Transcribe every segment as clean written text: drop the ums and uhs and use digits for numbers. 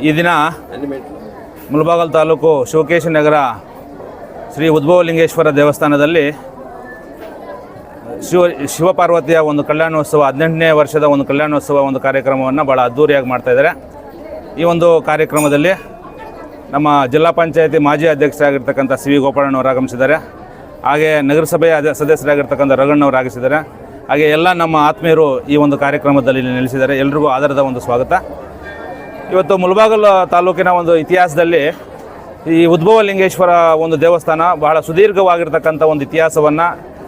ಈ ದಿನ ಮುಳಬಾಗಿಲು ತಾಲೂಕು ಶಿವಕೇಶಿ ನಗರ ಶ್ರೀ ಉದ್ಭವಲಿಂಗೇಶ್ವರ ದೇವಸ್ಥಾನದಲ್ಲಿ ಶಿವಪಾರ್ವತಿಯ ಒಂದು ಕಲ್ಯಾಣೋತ್ಸವ 18ನೇ ವರ್ಷದ ಒಂದು ಕಲ್ಯಾಣೋತ್ಸವ ಒಂದು ಕಾರ್ಯಕ್ರಮವನ್ನು ಭಾಳ ಅದ್ಧೂರಿಯಾಗಿ ಮಾಡ್ತಾಯಿದ್ದಾರೆ. ಈ ಒಂದು ಕಾರ್ಯಕ್ರಮದಲ್ಲಿ ನಮ್ಮ ಜಿಲ್ಲಾ ಪಂಚಾಯತಿ ಮಾಜಿ ಅಧ್ಯಕ್ಷರಾಗಿರ್ತಕ್ಕಂಥ ಸಿ ವಿ ಗೋಪಾಲಣ್ಣವರು ಆಗಮಿಸಿದ್ದಾರೆ. ಹಾಗೆ ನಗರಸಭೆಯ ಸದಸ್ಯರಾಗಿರ್ತಕ್ಕಂಥ ರಘಣ್ಣವರು ಆಗಮಿಸಿದ್ದಾರೆ. ಹಾಗೆ ಎಲ್ಲ ನಮ್ಮ ಆತ್ಮೀಯರು ಈ ಒಂದು ಕಾರ್ಯಕ್ರಮದಲ್ಲಿ ನೆಲೆಸಿದ್ದಾರೆ. ಎಲ್ರಿಗೂ ಆಧಾರದ ಒಂದು ಸ್ವಾಗತ. ಇವತ್ತು ಮುಳಬಾಗಿಲು ತಾಲೂಕಿನ ಒಂದು ಇತಿಹಾಸದಲ್ಲಿ ಈ ಉದ್ಭವಲಿಂಗೇಶ್ವರ ಒಂದು ದೇವಸ್ಥಾನ ಬಹಳ ಸುದೀರ್ಘವಾಗಿರ್ತಕ್ಕಂಥ ಒಂದು ಇತಿಹಾಸವನ್ನು,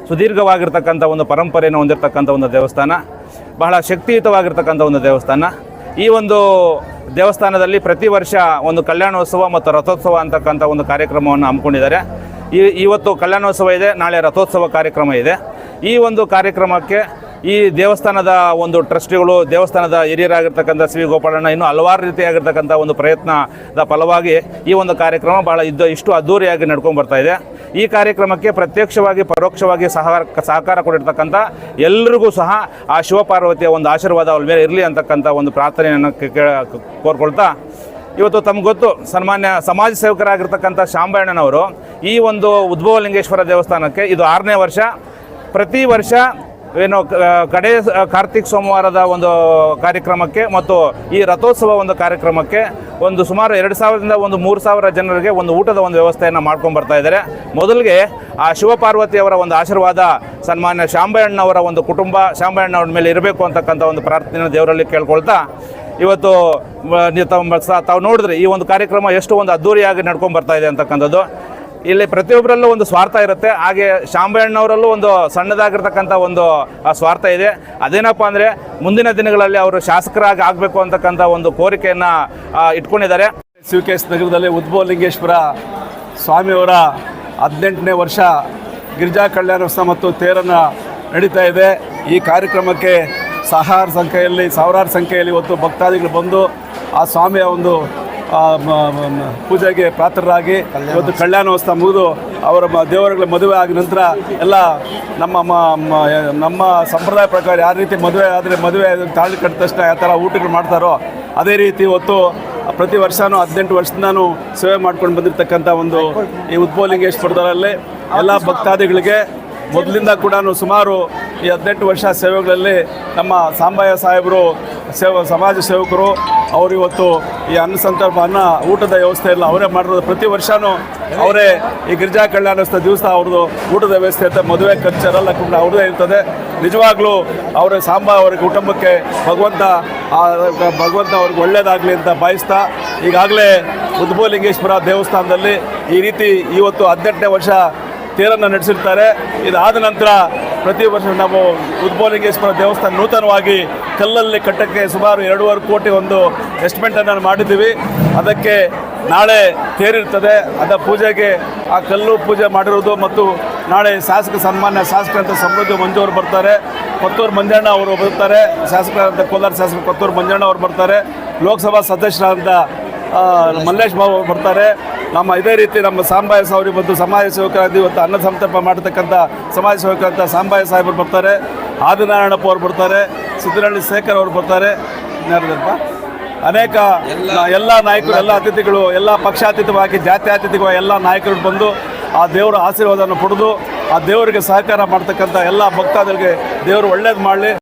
ಸುದೀರ್ಘವಾಗಿರ್ತಕ್ಕಂಥ ಒಂದು ಪರಂಪರೆಯನ್ನು ಹೊಂದಿರತಕ್ಕಂಥ ಒಂದು ದೇವಸ್ಥಾನ, ಬಹಳ ಶಕ್ತಿಯುತವಾಗಿರ್ತಕ್ಕಂಥ ಒಂದು ದೇವಸ್ಥಾನ. ಈ ಒಂದು ದೇವಸ್ಥಾನದಲ್ಲಿ ಪ್ರತಿ ವರ್ಷ ಒಂದು ಕಲ್ಯಾಣೋತ್ಸವ ಮತ್ತು ರಥೋತ್ಸವ ಅಂತಕ್ಕಂಥ ಒಂದು ಕಾರ್ಯಕ್ರಮವನ್ನು ಹಮ್ಮಿಕೊಂಡಿದ್ದಾರೆ. ಇವತ್ತು ಕಲ್ಯಾಣೋತ್ಸವ ಇದೆ, ನಾಳೆ ರಥೋತ್ಸವ ಕಾರ್ಯಕ್ರಮ ಇದೆ. ಈ ಒಂದು ಕಾರ್ಯಕ್ರಮಕ್ಕೆ ಈ ದೇವಸ್ಥಾನದ ಒಂದು ಟ್ರಸ್ಟಿಗಳು, ದೇವಸ್ಥಾನದ ಹಿರಿಯರಾಗಿರ್ತಕ್ಕಂಥ ಸಿ ವಿ ಗೋಪಾಲಣ್ಣ ಇನ್ನೂ ಹಲವಾರು ರೀತಿಯಾಗಿರ್ತಕ್ಕಂಥ ಒಂದು ಪ್ರಯತ್ನದ ಫಲವಾಗಿ ಈ ಒಂದು ಕಾರ್ಯಕ್ರಮ ಭಾಳ ಇಷ್ಟು ಅದ್ಧೂರಿಯಾಗಿ ನಡ್ಕೊಂಡು ಬರ್ತಾ ಇದೆ. ಈ ಕಾರ್ಯಕ್ರಮಕ್ಕೆ ಪ್ರತ್ಯಕ್ಷವಾಗಿ ಪರೋಕ್ಷವಾಗಿ ಸಹಕಾರ ಕೊಟ್ಟಿರ್ತಕ್ಕಂಥ ಎಲ್ಲರಿಗೂ ಸಹ ಆ ಶಿವಪಾರ್ವತಿಯ ಒಂದು ಆಶೀರ್ವಾದ ಅವ್ರ ಮೇಲೆ ಇರಲಿ ಅಂತಕ್ಕಂಥ ಒಂದು ಪ್ರಾರ್ಥನೆಯನ್ನು ಕೋರ್ಕೊಳ್ತಾ, ಇವತ್ತು ತಮ್ಗೆ ಗೊತ್ತು, ಸನ್ಮಾನ್ಯ ಸಮಾಜ ಸೇವಕರಾಗಿರ್ತಕ್ಕಂಥ ಶಾಂಬಣ್ಣನವರು ಈ ಒಂದು ಉದ್ಭವಲಿಂಗೇಶ್ವರ ದೇವಸ್ಥಾನಕ್ಕೆ ಇದು 6ನೇ ವರ್ಷ. ಪ್ರತಿ ವರ್ಷ ಕಡೆ ಕಾರ್ತಿಕ್ ಸೋಮವಾರದ ಒಂದು ಕಾರ್ಯಕ್ರಮಕ್ಕೆ ಮತ್ತು ಈ ರಥೋತ್ಸವ ಒಂದು ಕಾರ್ಯಕ್ರಮಕ್ಕೆ ಒಂದು ಸುಮಾರು 2,000ದಿಂದ 3,000 ಜನರಿಗೆ ಒಂದು ಊಟದ ಒಂದು ವ್ಯವಸ್ಥೆಯನ್ನು ಮಾಡ್ಕೊಂಡು ಬರ್ತಾ ಇದ್ದಾರೆ. ಮೊದಲಿಗೆ ಆ ಶಿವಪಾರ್ವತಿಯವರ ಒಂದು ಆಶೀರ್ವಾದ ಸನ್ಮಾನ್ಯ ಶಾಂಬಣ್ಣವರ ಒಂದು ಕುಟುಂಬ, ಶಾಂಬಣ್ಣವ್ರ ಮೇಲೆ ಇರಬೇಕು ಅಂತಕ್ಕಂಥ ಒಂದು ಪ್ರಾರ್ಥನೆ ದೇವರಲ್ಲಿ ಕೇಳ್ಕೊಳ್ತಾ, ಇವತ್ತು ತಾವು ನೋಡಿದ್ರೆ ಈ ಒಂದು ಕಾರ್ಯಕ್ರಮ ಎಷ್ಟು ಒಂದು ಅದ್ಧೂರಿಯಾಗಿ ನಡ್ಕೊಂಡು ಬರ್ತಾ ಇದೆ ಅಂತಕ್ಕಂಥದ್ದು. ಇಲ್ಲಿ ಪ್ರತಿಯೊಬ್ಬರಲ್ಲೂ ಒಂದು ಸ್ವಾರ್ಥ ಇರುತ್ತೆ. ಹಾಗೆ ಶಾಂಬಣ್ಣವರಲ್ಲೂ ಒಂದು ಸಣ್ಣದಾಗಿರ್ತಕ್ಕಂಥ ಒಂದು ಸ್ವಾರ್ಥ ಇದೆ. ಅದೇನಪ್ಪ ಅಂದರೆ ಮುಂದಿನ ದಿನಗಳಲ್ಲಿ ಅವರು ಶಾಸಕರಾಗಿ ಆಗಬೇಕು ಅಂತಕ್ಕಂಥ ಒಂದು ಕೋರಿಕೆಯನ್ನು ಇಟ್ಕೊಂಡಿದ್ದಾರೆ. ಶಿವಕೇಶಿ ನಗರದಲ್ಲಿ ಉದ್ಭವಲಿಂಗೇಶ್ವರ ಸ್ವಾಮಿಯವರ 18ನೇ ವರ್ಷ ಗಿರಿಜಾ ಕಲ್ಯಾಣೋತ್ಸವ ಮತ್ತು ತೇರನ್ನು ನಡೀತಾ ಇದೆ. ಈ ಕಾರ್ಯಕ್ರಮಕ್ಕೆ ಸಾವಿರಾರು ಸಂಖ್ಯೆಯಲ್ಲಿ ಇವತ್ತು ಭಕ್ತಾದಿಗಳು ಬಂದು ಆ ಸ್ವಾಮಿಯ ಒಂದು ಪೂಜೆಗೆ ಪಾತ್ರರಾಗಿ ಇವತ್ತು ಕಲ್ಯಾಣೋತ್ಸವ ಮುಗಿದು ಅವರ ದೇವರುಗಳ ಮದುವೆ ಆದ ನಂತರ ಎಲ್ಲ ನಮ್ಮ ಸಂಪ್ರದಾಯ ಪ್ರಕಾರ ಯಾವ ರೀತಿ ಮದುವೆ ತಾಳಿ ಕಟ್ಟಿದ ತಕ್ಷಣ ಯಾವ ಥರ ಊಟಗಳು ಮಾಡ್ತಾರೋ ಅದೇ ರೀತಿ ಇವತ್ತು ಪ್ರತಿ ವರ್ಷವೂ 18 ವರ್ಷದಿಂದನೂ ಸೇವೆ ಮಾಡ್ಕೊಂಡು ಬಂದಿರತಕ್ಕಂಥ ಒಂದು ಈ ಉದ್ಭವಲಿಂಗೇಶ್ವರದಲ್ಲಿ ಎಲ್ಲ ಭಕ್ತಾದಿಗಳಿಗೆ ಮೊದಲಿಂದ ಕೂಡ ಸುಮಾರು ಈ 18 ವರ್ಷ ಸೇವೆಗಳಲ್ಲಿ ನಮ್ಮ ಸಾಂಬಯ್ಯ ಸಾಹೇಬರು ಸಮಾಜ ಸೇವಕರು ಅವರು ಇವತ್ತು ಈ ಅನ್ನ ಊಟದ ವ್ಯವಸ್ಥೆ ಎಲ್ಲ ಅವರೇ ಮಾಡಿರೋದು. ಪ್ರತಿ ವರ್ಷವೂ ಅವರೇ ಈ ಗಿರಿಜಾ ಕಲ್ಯಾಣೋತ್ಸವ ದಿವಸ ಅವ್ರದ್ದು ಊಟದ ವ್ಯವಸ್ಥೆ ಇರುತ್ತೆ, ಮದುವೆ ಖರ್ಚರೆಲ್ಲ ಕೂಡ ಅವ್ರದ್ದೇ ಇರ್ತದೆ. ನಿಜವಾಗ್ಲೂ ಅವರ ಅವ್ರ ಕುಟುಂಬಕ್ಕೆ ಭಗವಂತ ಅವ್ರಿಗೆ ಒಳ್ಳೆಯದಾಗಲಿ ಅಂತ ಬಯಸ್ತಾ, ಈಗಾಗಲೇ ಉದ್ಭವಲಿಂಗೇಶ್ವರ ದೇವಸ್ಥಾನದಲ್ಲಿ ಈ ರೀತಿ ಇವತ್ತು 18ನೇ ವರ್ಷ ತೇರನ್ನು ನಡೆಸಿರ್ತಾರೆ. ಇದಾದ ನಂತರ ಪ್ರತಿ ವರ್ಷ ನಾವು ಉದ್ಭವಲಿಂಗೇಶ್ವರ ದೇವಸ್ಥಾನ ನೂತನವಾಗಿ ಕಲ್ಲಲ್ಲಿ ಕಟ್ಟಕ್ಕೆ ಸುಮಾರು 2.5 ಕೋಟಿ ಒಂದು ಎಸ್ಟಿಮೇಟನ್ನು ಮಾಡಿದ್ದೀವಿ. ಅದಕ್ಕೆ ನಾಳೆ ತೇರಿರ್ತದೆ. ಅದರ ಪೂಜೆಗೆ ಆ ಕಲ್ಲು ಪೂಜೆ ಮಾಡಿರೋದು ಮತ್ತು ನಾಳೆ ಸನ್ಮಾನ್ಯ ಶಾಸಕರಂತ ಸಮೃದ್ಧಿ ಮಂಜು ಅವರು ಬರ್ತಾರೆ, ಕೊತ್ತೂರು ಮಂಜಣ್ಣ ಅವರು ಬರ್ತಾರೆ, ಶಾಸಕರಂತ ಕೋಲಾರ ಶಾಸಕ ಕೊತ್ತೂರು ಮಂಜಣ್ಣ ಅವರು ಬರ್ತಾರೆ, ಲೋಕಸಭಾ ಸದಸ್ಯರಾದಂಥ ಮಲ್ಲೇಶ್ ಬಾಬು ಅವರು ಬರ್ತಾರೆ. ಇದೇ ರೀತಿ ನಮ್ಮ ಸಾಂಬಯ್ಯ ಸಾಹೇಬರು ಬಂದು ಸಮಾಜ ಸೇವಕರಾಗಿ ಇವತ್ತು ಅನ್ನ ಸಂತರ್ಪ ಮಾಡತಕ್ಕಂಥ ಸಮಾಜ ಸೇವಕರಂತ ಸಾಂಬಯ್ಯ ಸಾಹೇಬರು ಬರ್ತಾರೆ, ಆದಿನಾರಾಯಣಪ್ಪ ಅವರು ಬರ್ತಾರೆ, ಸಿದ್ದನಹಳ್ಳಿ ಶೇಖರ್ ಅವರು ಬರ್ತಾರೆ, ಅನೇಕ ಎಲ್ಲ ನಾಯಕರು, ಎಲ್ಲ ಅತಿಥಿಗಳು, ಎಲ್ಲ ಪಕ್ಷಾತೀತವಾಗಿ ಜಾತ್ಯತೀತವಾಗಿ ಎಲ್ಲ ನಾಯಕರು ಬಂದು ಆ ದೇವರ ಆಶೀರ್ವಾದವನ್ನು ಪಡೆದು ಆ ದೇವರಿಗೆ ಸಹಕಾರ ಮಾಡ್ತಕ್ಕಂಥ ಎಲ್ಲ ಭಕ್ತಾದಿಗಳಿಗೆ ದೇವರು ಒಳ್ಳೇದು ಮಾಡಲಿ.